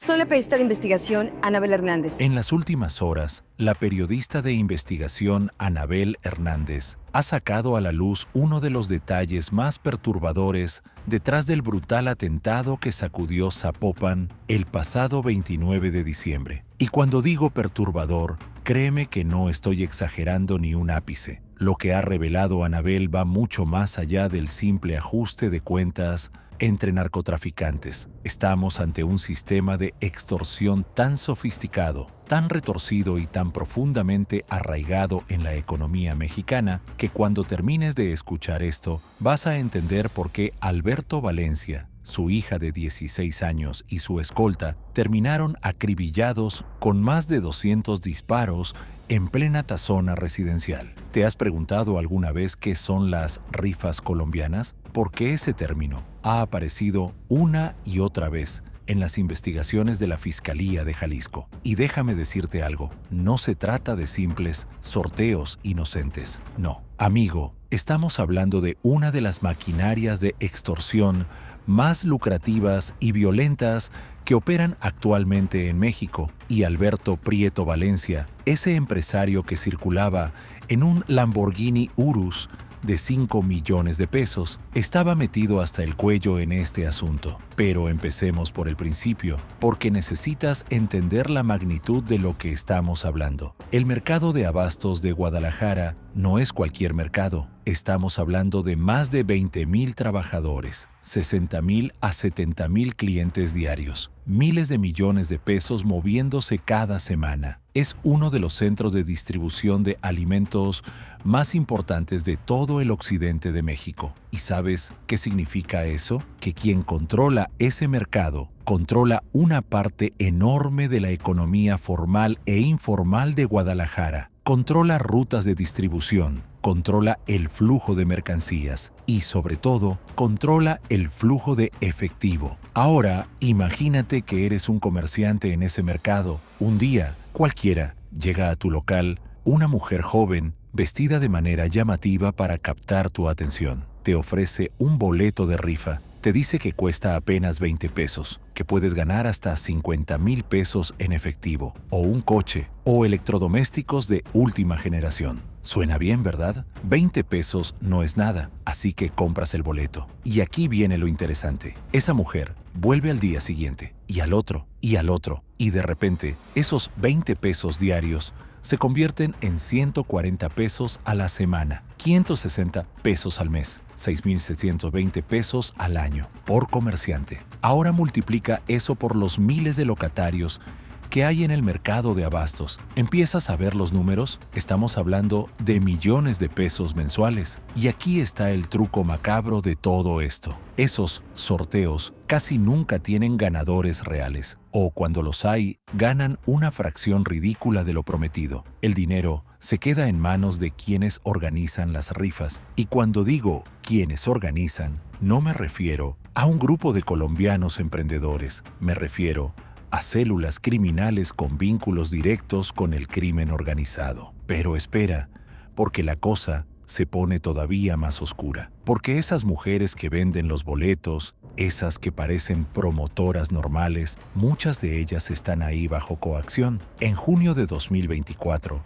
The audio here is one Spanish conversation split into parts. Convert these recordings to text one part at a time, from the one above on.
Soy la periodista de investigación Anabel Hernández. En las últimas horas, la periodista de investigación Anabel Hernández ha sacado a la luz uno de los detalles más perturbadores detrás del brutal atentado que sacudió Zapopan el pasado 29 de diciembre. Y cuando digo perturbador, créeme que no estoy exagerando ni un ápice. Lo que ha revelado Anabel va mucho más allá del simple ajuste de cuentas entre narcotraficantes. Estamos ante un sistema de extorsión tan sofisticado, tan retorcido y tan profundamente arraigado en la economía mexicana que cuando termines de escuchar esto vas a entender por qué Alberto Valencia, su hija de 16 años y su escolta terminaron acribillados con más de 200 disparos en plena zona residencial. ¿Te has preguntado alguna vez qué son las rifas colombianas? Porque ese término ha aparecido una y otra vez en las investigaciones de la Fiscalía de Jalisco. Y déjame decirte algo, no se trata de simples sorteos inocentes. No, amigo, estamos hablando de una de las maquinarias de extorsión más lucrativas y violentas que operan actualmente en México. Y Alberto Prieto Valencia, ese empresario que circulaba en un Lamborghini Urus de 5 millones de pesos, estaba metido hasta el cuello en este asunto. Pero empecemos por el principio, porque necesitas entender la magnitud de lo que estamos hablando. El mercado de abastos de Guadalajara no es cualquier mercado. Estamos hablando de más de 20,000 trabajadores, 60,000 a 70,000 clientes diarios, miles de millones de pesos moviéndose cada semana. Es uno de los centros de distribución de alimentos más importantes de todo el occidente de México. ¿Y sabes qué significa eso? Que quien controla ese mercado controla una parte enorme de la economía formal e informal de Guadalajara. Controla rutas de distribución, controla el flujo de mercancías y, sobre todo, controla el flujo de efectivo. Ahora, imagínate que eres un comerciante en ese mercado. Un día, cualquiera, llega a tu local una mujer joven vestida de manera llamativa para captar tu atención. Te ofrece un boleto de rifa. Te dice que cuesta apenas 20 pesos, que puedes ganar hasta 50,000 pesos en efectivo, o un coche, o electrodomésticos de última generación. Suena bien, ¿verdad? 20 pesos no es nada, así que compras el boleto. Y aquí viene lo interesante. Esa mujer vuelve al día siguiente, y al otro, y al otro, y de repente, esos 20 pesos diarios se convierten en 140 pesos a la semana, 560 pesos al mes, 6,620 pesos al año por comerciante. Ahora multiplica eso por los miles de locatarios que hay en el mercado de abastos. ¿Empiezas a ver los números? Estamos hablando de millones de pesos mensuales. Y aquí está el truco macabro de todo esto. Esos sorteos casi nunca tienen ganadores reales, o cuando los hay, ganan una fracción ridícula de lo prometido. El dinero se queda en manos de quienes organizan las rifas. Y cuando digo quienes organizan, no me refiero a un grupo de colombianos emprendedores, me refiero a células criminales con vínculos directos con el crimen organizado. Pero espera, porque la cosa se pone todavía más oscura. Porque esas mujeres que venden los boletos, esas que parecen promotoras normales, muchas de ellas están ahí bajo coacción. En junio de 2024,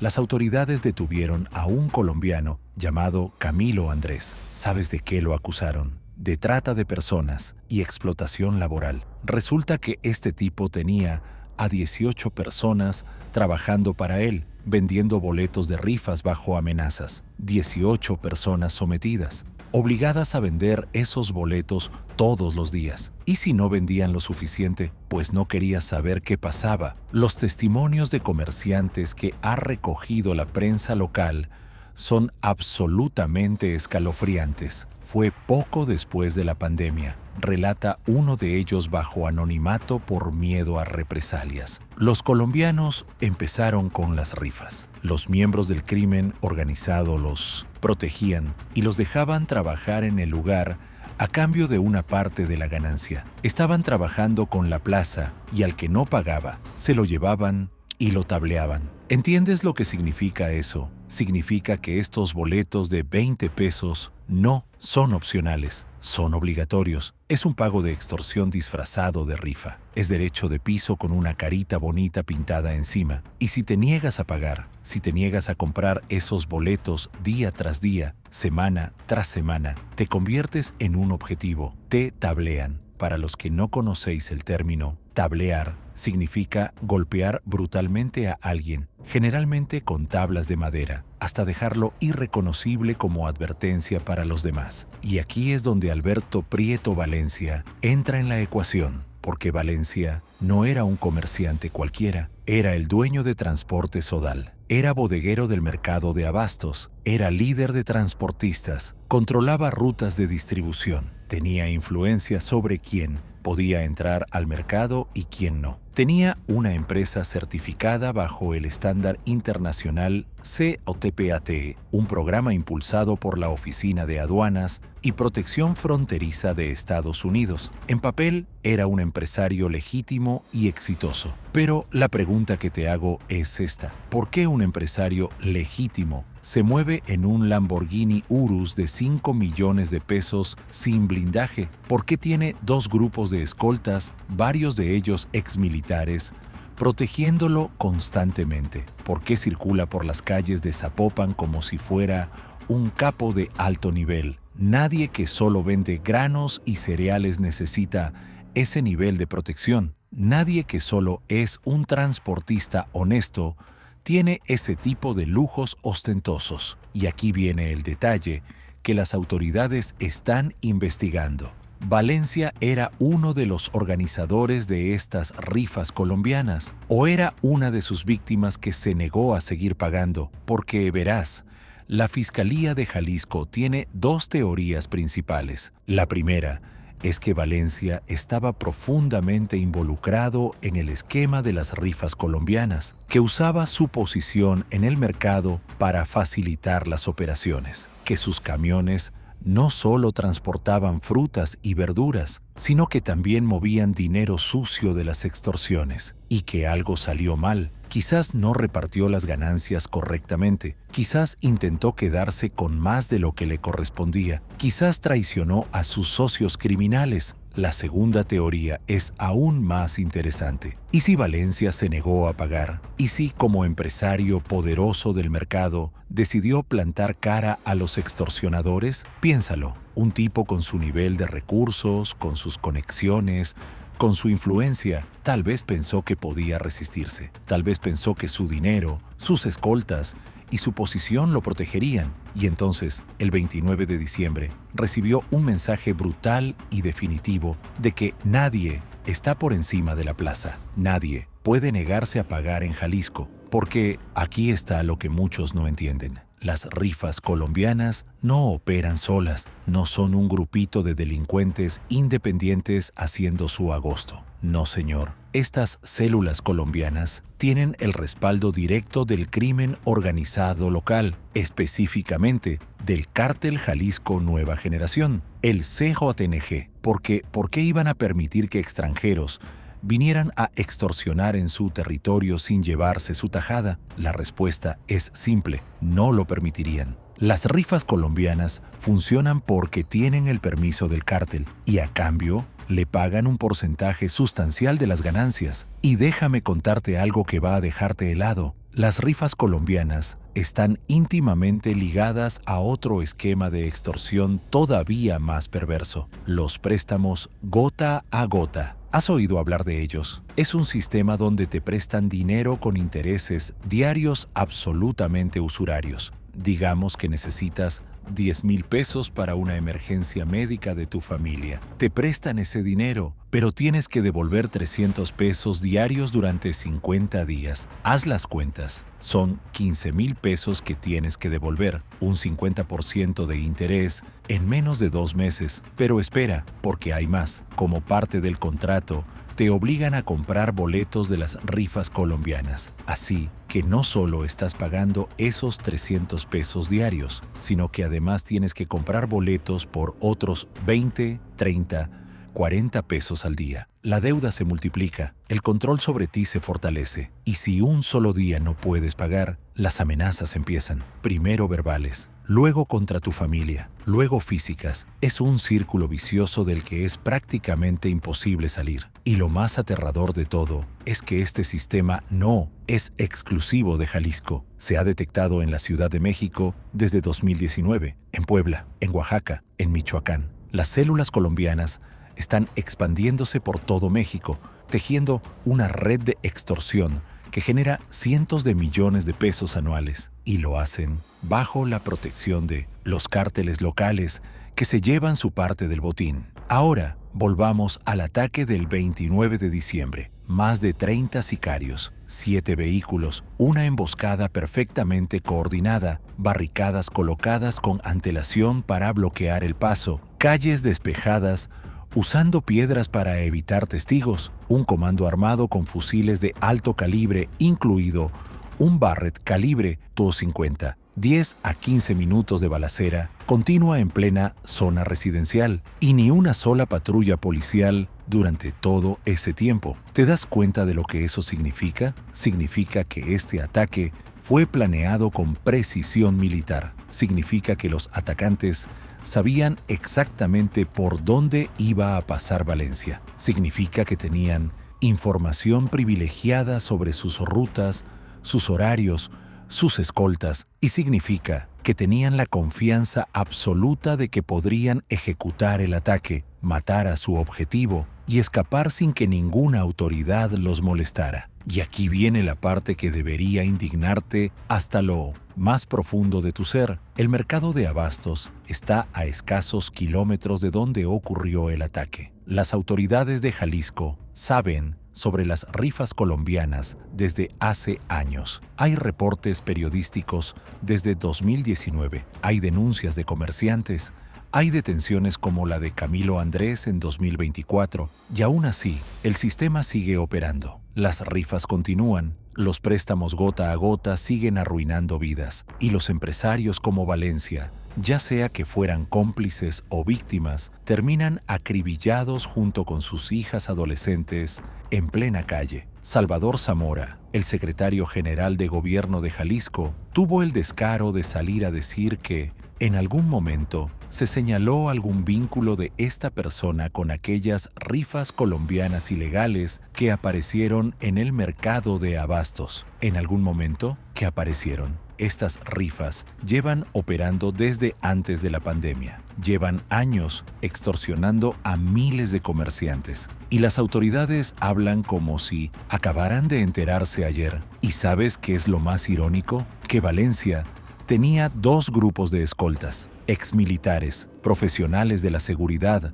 las autoridades detuvieron a un colombiano llamado Camilo Andrés. ¿Sabes de qué lo acusaron? De trata de personas y explotación laboral. Resulta que este tipo tenía a 18 personas trabajando para él, vendiendo boletos de rifas bajo amenazas. 18 personas sometidas, obligadas a vender esos boletos todos los días. Y si no vendían lo suficiente, pues no quería saber qué pasaba. Los testimonios de comerciantes que ha recogido la prensa local son absolutamente escalofriantes. Fue poco después de la pandemia, relata uno de ellos bajo anonimato por miedo a represalias. Los colombianos empezaron con las rifas. Los miembros del crimen organizado los protegían y los dejaban trabajar en el lugar a cambio de una parte de la ganancia. Estaban trabajando con la plaza y al que no pagaba, se lo llevaban y lo tableaban. ¿Entiendes lo que significa eso? Significa que estos boletos de 20 pesos no son opcionales, Son obligatorios. Es un pago de extorsión disfrazado de rifa. Es derecho de piso con una carita bonita pintada encima. Y si te niegas a pagar, si te niegas a comprar esos boletos día tras día, semana tras semana, te conviertes en un objetivo. Te tablean. Para los que no conocéis el término, tablear significa golpear brutalmente a alguien, generalmente con tablas de madera, hasta dejarlo irreconocible como advertencia para los demás. Y aquí es donde Alberto Prieto Valencia entra en la ecuación, porque Valencia no era un comerciante cualquiera, era el dueño de Transportes Sodal, era bodeguero del mercado de abastos, era líder de transportistas, controlaba rutas de distribución, tenía influencia sobre quién podía entrar al mercado y quién no. Tenía una empresa certificada bajo el estándar internacional COTPAT, un programa impulsado por la Oficina de Aduanas y Protección Fronteriza de Estados Unidos. En papel, era un empresario legítimo y exitoso. Pero la pregunta que te hago es esta: ¿por qué un empresario legítimo se mueve en un Lamborghini Urus de 5 millones de pesos sin blindaje? ¿Por qué tiene 2 grupos de escoltas, varios de ellos exmilitares, protegiéndolo constantemente? ¿Por qué circula por las calles de Zapopan como si fuera un capo de alto nivel? Nadie que solo vende granos y cereales necesita ese nivel de protección. Nadie que solo es un transportista honesto tiene ese tipo de lujos ostentosos. Y aquí viene el detalle que las autoridades están investigando. Valencia era uno de los organizadores de estas rifas colombianas, o era una de sus víctimas que se negó a seguir pagando, porque verás, la Fiscalía de Jalisco tiene 2 teorías principales. La primera es que Valencia estaba profundamente involucrado en el esquema de las rifas colombianas, que usaba su posición en el mercado para facilitar las operaciones, que sus camiones no solo transportaban frutas y verduras, sino que también movían dinero sucio de las extorsiones, y que algo salió mal. Quizás no repartió las ganancias correctamente, quizás intentó quedarse con más de lo que le correspondía, quizás traicionó a sus socios criminales. La segunda teoría es aún más interesante. ¿Y si Valencia se negó a pagar? ¿Y si, como empresario poderoso del mercado, decidió plantar cara a los extorsionadores? Piénsalo, un tipo con su nivel de recursos, con sus conexiones, con su influencia, tal vez pensó que podía resistirse. Tal vez pensó que su dinero, sus escoltas y su posición lo protegerían. Y entonces, el 29 de diciembre, recibió un mensaje brutal y definitivo de que nadie está por encima de la plaza. Nadie puede negarse a pagar en Jalisco, porque aquí está lo que muchos no entienden. Las rifas colombianas no operan solas, no son un grupito de delincuentes independientes haciendo su agosto. No, señor. Estas células colombianas tienen el respaldo directo del crimen organizado local, específicamente del Cártel Jalisco Nueva Generación, el CJNG. Porque, ¿por qué iban a permitir que extranjeros vinieran a extorsionar en su territorio sin llevarse su tajada? La respuesta es simple: no lo permitirían. Las rifas colombianas funcionan porque tienen el permiso del cártel y a cambio le pagan un porcentaje sustancial de las ganancias. Y déjame contarte algo que va a dejarte helado. Las rifas colombianas están íntimamente ligadas a otro esquema de extorsión todavía más perverso: los préstamos gota a gota. ¿Has oído hablar de ellos? Es un sistema donde te prestan dinero con intereses diarios absolutamente usurarios. Digamos que necesitas 10,000 pesos para una emergencia médica de tu familia. Te prestan ese dinero, pero tienes que devolver 300 pesos diarios durante 50 días. Haz las cuentas. Son 15,000 pesos que tienes que devolver, un 50% de interés en menos de 2 meses. Pero espera, porque hay más. Como parte del contrato, te obligan a comprar boletos de las rifas colombianas. Así que no solo estás pagando esos 300 pesos diarios, sino que además tienes que comprar boletos por otros 20, 30, 40 pesos al día. la deuda se multiplica, el control sobre ti se fortalece, y si un solo día no puedes pagar, las amenazas empiezan, primero verbales, luego contra tu familia, luego físicas. Es un círculo vicioso del que es prácticamente imposible salir. Y lo más aterrador de todo es que este sistema no es exclusivo de Jalisco. Se ha detectado en la Ciudad de México desde 2019, en Puebla, en Oaxaca, en Michoacán. Las células colombianas están expandiéndose por todo México, tejiendo una red de extorsión que genera cientos de millones de pesos anuales. Y lo hacen bajo la protección de los cárteles locales que se llevan su parte del botín. Ahora, volvamos al ataque del 29 de diciembre. Más de 30 sicarios, 7 vehículos, una emboscada perfectamente coordinada, barricadas colocadas con antelación para bloquear el paso, calles despejadas, usando piedras para evitar testigos, un comando armado con fusiles de alto calibre, incluido un Barrett calibre .50, 10 a 15 minutos de balacera continua en plena zona residencial y ni una sola patrulla policial durante todo ese tiempo. ¿Te das cuenta de lo que eso significa? Significa que este ataque fue planeado con precisión militar. Significa que los atacantes sabían exactamente por dónde iba a pasar Valencia. Significa que tenían información privilegiada sobre sus rutas, sus horarios, sus escoltas, y significa que tenían la confianza absoluta de que podrían ejecutar el ataque, matar a su objetivo y escapar sin que ninguna autoridad los molestara. Y aquí viene la parte que debería indignarte hasta lo más profundo de tu ser. El mercado de abastos está a escasos kilómetros de donde ocurrió el ataque. Las autoridades de Jalisco saben sobre las rifas colombianas desde hace años. Hay reportes periodísticos desde 2019, hay denuncias de comerciantes, hay detenciones como la de Camilo Andrés en 2024, y aún así, el sistema sigue operando. Las rifas continúan, los préstamos gota a gota siguen arruinando vidas, y los empresarios como Valencia, ya sea que fueran cómplices o víctimas, terminan acribillados junto con sus hijas adolescentes en plena calle. Salvador Zamora, el secretario general de Gobierno de Jalisco, tuvo el descaro de salir a decir que, en algún momento, se señaló algún vínculo de esta persona con aquellas rifas colombianas ilegales que aparecieron en el mercado de abastos. En algún momento, ¿qué aparecieron? Estas rifas llevan operando desde antes de la pandemia. Llevan años extorsionando a miles de comerciantes. Y las autoridades hablan como si acabaran de enterarse ayer. ¿Y sabes qué es lo más irónico? Que Valencia tenía 2 grupos de escoltas, exmilitares, profesionales de la seguridad,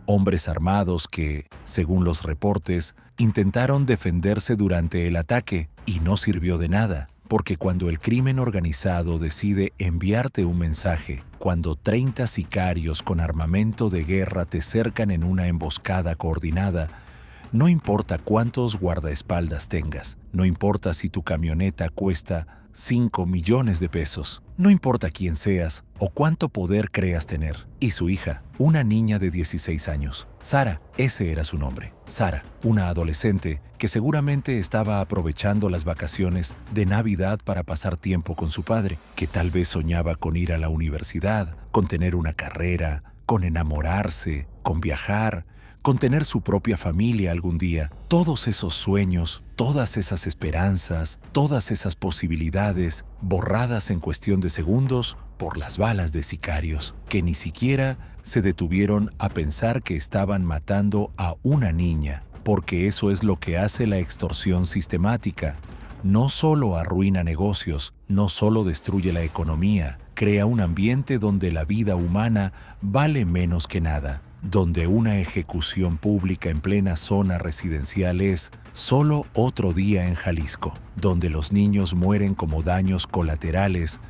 hombres armados que, según los reportes, intentaron defenderse durante el ataque y no sirvió de nada. Porque cuando el crimen organizado decide enviarte un mensaje, cuando 30 sicarios con armamento de guerra te cercan en una emboscada coordinada, no importa cuántos guardaespaldas tengas, no importa si tu camioneta cuesta 5 millones de pesos, no importa quién seas o cuánto poder creas tener. Y su hija, una niña de 16 años, Sara, ese era su nombre, Sara, una adolescente que seguramente estaba aprovechando las vacaciones de Navidad para pasar tiempo con su padre, que tal vez soñaba con ir a la universidad, con tener una carrera, con enamorarse, con viajar, con tener su propia familia algún día. Todos esos sueños, todas esas esperanzas, todas esas posibilidades, borradas en cuestión de segundos por las balas de sicarios, que ni siquiera se detuvieron a pensar que estaban matando a una niña, porque eso es lo que hace la extorsión sistemática. No solo arruina negocios, no solo destruye la economía, crea un ambiente donde la vida humana vale menos que nada, donde una ejecución pública en plena zona residencial es solo otro día en Jalisco, donde los niños mueren como daños colaterales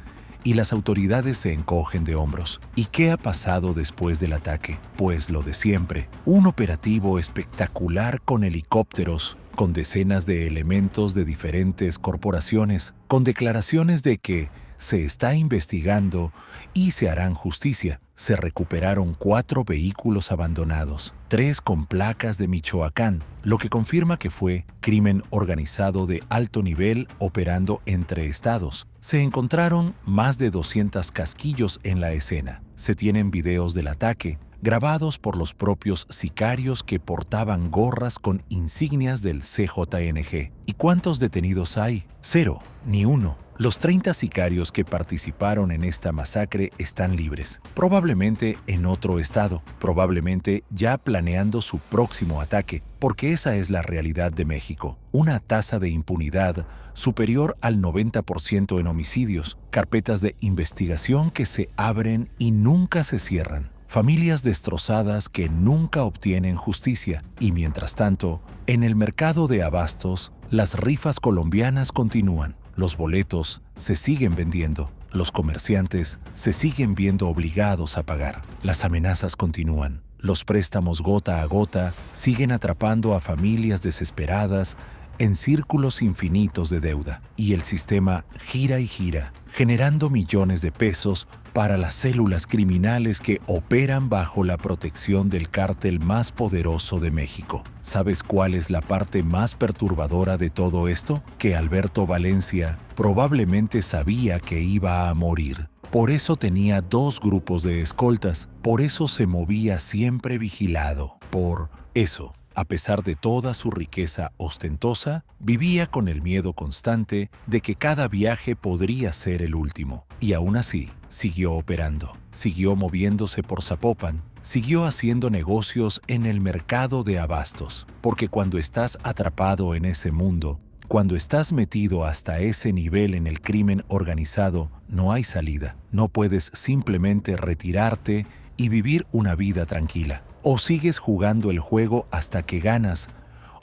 y las autoridades se encogen de hombros. ¿Y qué ha pasado después del ataque? Pues lo de siempre, un operativo espectacular con helicópteros, con decenas de elementos de diferentes corporaciones, con declaraciones de que se está investigando y se harán justicia. Se recuperaron 4 vehículos abandonados, 3 con placas de Michoacán, lo que confirma que fue crimen organizado de alto nivel operando entre estados. Se encontraron más de 200 casquillos en la escena. Se tienen videos del ataque, grabados por los propios sicarios que portaban gorras con insignias del CJNG. ¿Y cuántos detenidos hay? 0, ni uno. Los 30 sicarios que participaron en esta masacre están libres, probablemente en otro estado, probablemente ya planeando su próximo ataque, porque esa es la realidad de México. Una tasa de impunidad superior al 90% en homicidios, carpetas de investigación que se abren y nunca se cierran, familias destrozadas que nunca obtienen justicia, y mientras tanto, en el mercado de abastos, las rifas colombianas continúan. Los boletos se siguen vendiendo, los comerciantes se siguen viendo obligados a pagar, las amenazas continúan, los préstamos gota a gota siguen atrapando a familias desesperadas en círculos infinitos de deuda, y el sistema gira y gira, generando millones de pesos para las células criminales que operan bajo la protección del cártel más poderoso de México. ¿Sabes cuál es la parte más perturbadora de todo esto? Que Alberto Valencia probablemente sabía que iba a morir. Por eso tenía 2 grupos de escoltas, por eso se movía siempre vigilado, por eso. A pesar de toda su riqueza ostentosa, vivía con el miedo constante de que cada viaje podría ser el último. Y aún así, siguió operando, siguió moviéndose por Zapopan, siguió haciendo negocios en el mercado de abastos. Porque cuando estás atrapado en ese mundo, cuando estás metido hasta ese nivel en el crimen organizado, no hay salida. No puedes simplemente retirarte y vivir una vida tranquila. O sigues jugando el juego hasta que ganas,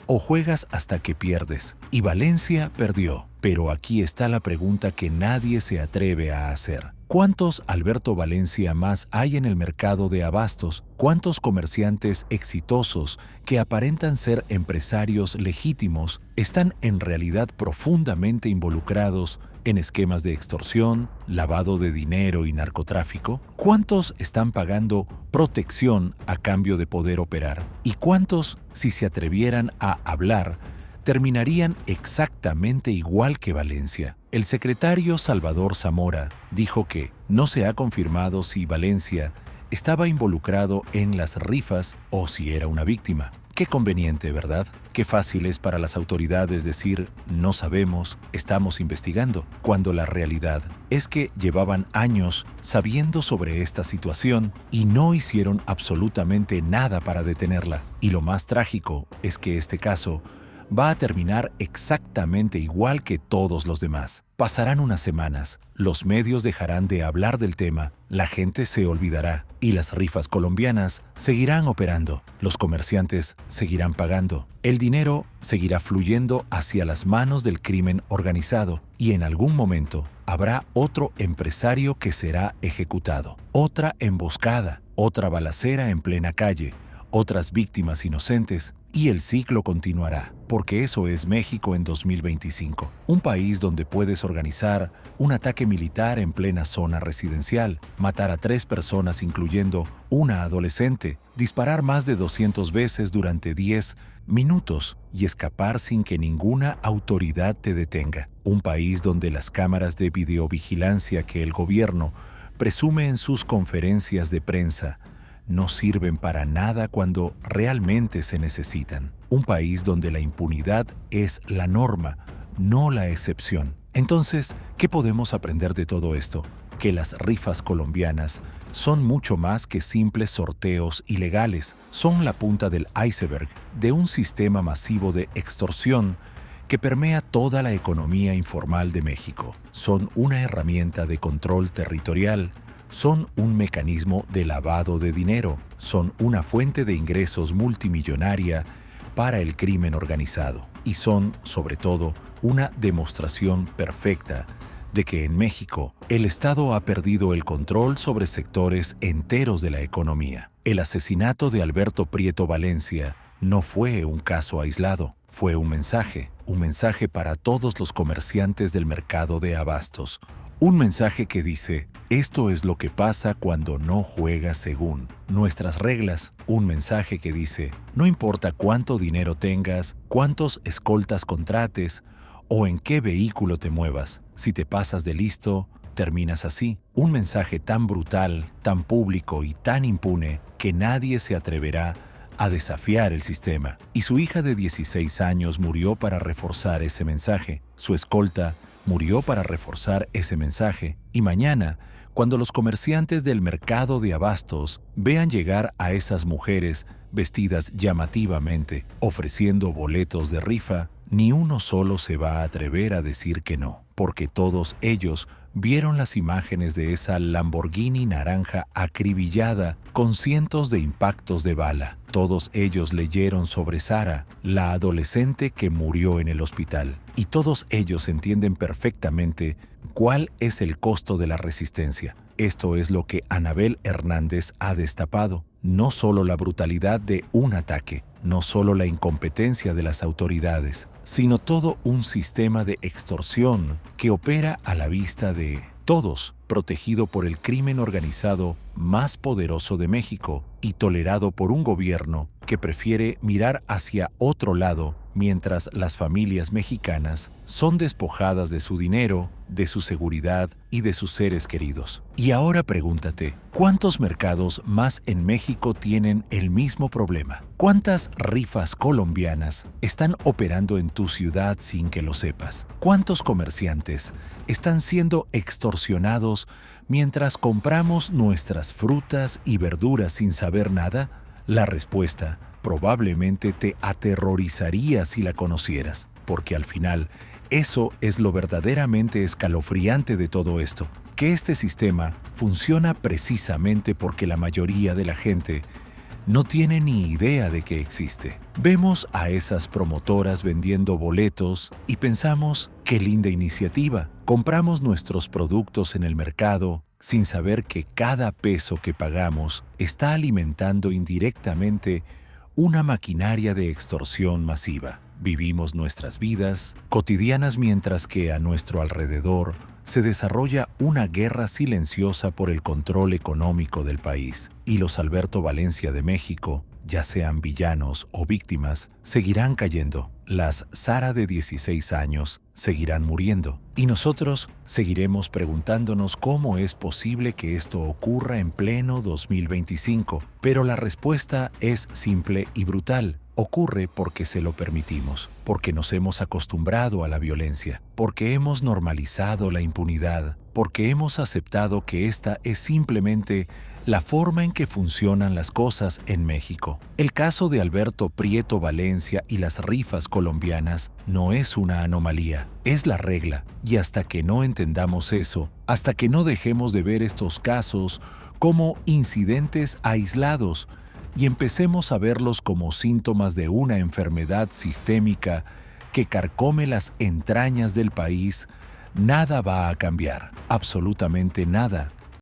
o juegas hasta que pierdes. Y Valencia perdió. Pero aquí está la pregunta que nadie se atreve a hacer. ¿Cuántos Alberto Valencia más hay en el mercado de abastos? ¿Cuántos comerciantes exitosos que aparentan ser empresarios legítimos están en realidad profundamente involucrados en esquemas de extorsión, lavado de dinero y narcotráfico? ¿Cuántos están pagando protección a cambio de poder operar? ¿Y cuántos, si se atrevieran a hablar, terminarían exactamente igual que Valencia? El secretario Salvador Zamora dijo que no se ha confirmado si Valencia estaba involucrado en las rifas o si era una víctima. Qué conveniente, ¿verdad? Qué fácil es para las autoridades decir no sabemos, estamos investigando, cuando la realidad es que llevaban años sabiendo sobre esta situación y no hicieron absolutamente nada para detenerla. Y lo más trágico es que este caso va a terminar exactamente igual que todos los demás. Pasarán unas semanas, los medios dejarán de hablar del tema, la gente se olvidará y las rifas colombianas seguirán operando, los comerciantes seguirán pagando, el dinero seguirá fluyendo hacia las manos del crimen organizado y en algún momento habrá otro empresario que será ejecutado, otra emboscada, otra balacera en plena calle, otras víctimas inocentes, y el ciclo continuará, porque eso es México en 2025, un país donde puedes organizar un ataque militar en plena zona residencial, matar a 3 personas incluyendo una adolescente, disparar más de 200 veces durante 10 minutos y escapar sin que ninguna autoridad te detenga, un país donde las cámaras de videovigilancia que el gobierno presume en sus conferencias de prensa no sirven para nada cuando realmente se necesitan. Un país donde la impunidad es la norma, no la excepción. Entonces, ¿qué podemos aprender de todo esto? Que las rifas colombianas son mucho más que simples sorteos ilegales. Son la punta del iceberg de un sistema masivo de extorsión que permea toda la economía informal de México. Son una herramienta de control territorial, son un mecanismo de lavado de dinero, son una fuente de ingresos multimillonaria para el crimen organizado y son, sobre todo, una demostración perfecta de que en México el Estado ha perdido el control sobre sectores enteros de la economía. El asesinato de Alberto Prieto Valencia no fue un caso aislado, Fue un mensaje para todos los comerciantes del mercado de abastos. Un mensaje que dice, esto es lo que pasa cuando no juegas según nuestras reglas. Un mensaje que dice, no importa cuánto dinero tengas, cuántos escoltas contrates o en qué vehículo te muevas, si te pasas de listo, terminas así. Un mensaje tan brutal, tan público y tan impune que nadie se atreverá a desafiar el sistema. Y su hija de 16 años murió para reforzar ese mensaje. Su escolta murió para reforzar ese mensaje. Y mañana, cuando los comerciantes del mercado de abastos vean llegar a esas mujeres vestidas llamativamente, ofreciendo boletos de rifa, ni uno solo se va a atrever a decir que no, porque todos ellos vieron las imágenes de esa Lamborghini naranja acribillada con cientos de impactos de bala. Todos ellos leyeron sobre Sara, la adolescente que murió en el hospital. Y todos ellos entienden perfectamente cuál es el costo de la resistencia. Esto es lo que Anabel Hernández ha destapado. No solo la brutalidad de un ataque, no solo la incompetencia de las autoridades, sino todo un sistema de extorsión que opera a la vista de todos, protegido por el crimen organizado más poderoso de México y tolerado por un gobierno que prefiere mirar hacia otro lado mientras las familias mexicanas son despojadas de su dinero, de su seguridad y de sus seres queridos. Y ahora pregúntate, ¿cuántos mercados más en México tienen el mismo problema? ¿Cuántas rifas colombianas están operando en tu ciudad sin que lo sepas? ¿Cuántos comerciantes están siendo extorsionados mientras compramos nuestras frutas y verduras sin saber nada? La respuesta probablemente te aterrorizaría si la conocieras, porque al final eso es lo verdaderamente escalofriante de todo esto, que este sistema funciona precisamente porque la mayoría de la gente no tiene ni idea de que existe. Vemos a esas promotoras vendiendo boletos y pensamos, qué linda iniciativa. Compramos nuestros productos en el mercado sin saber que cada peso que pagamos está alimentando indirectamente una maquinaria de extorsión masiva. Vivimos nuestras vidas cotidianas mientras que a nuestro alrededor se desarrolla una guerra silenciosa por el control económico del país. Y los Alberto Valencia de México, ya sean villanos o víctimas, seguirán cayendo. Las Sara de 16 años seguirán muriendo. Y nosotros seguiremos preguntándonos cómo es posible que esto ocurra en pleno 2025. Pero la respuesta es simple y brutal. Ocurre porque se lo permitimos, porque nos hemos acostumbrado a la violencia, porque hemos normalizado la impunidad, porque hemos aceptado que esta es simplemente la forma en que funcionan las cosas en México. El caso de Alberto Prieto Valencia y las rifas colombianas no es una anomalía, es la regla. Y hasta que no entendamos eso, hasta que no dejemos de ver estos casos como incidentes aislados, y empecemos a verlos como síntomas de una enfermedad sistémica que carcome las entrañas del país, nada va a cambiar, absolutamente nada.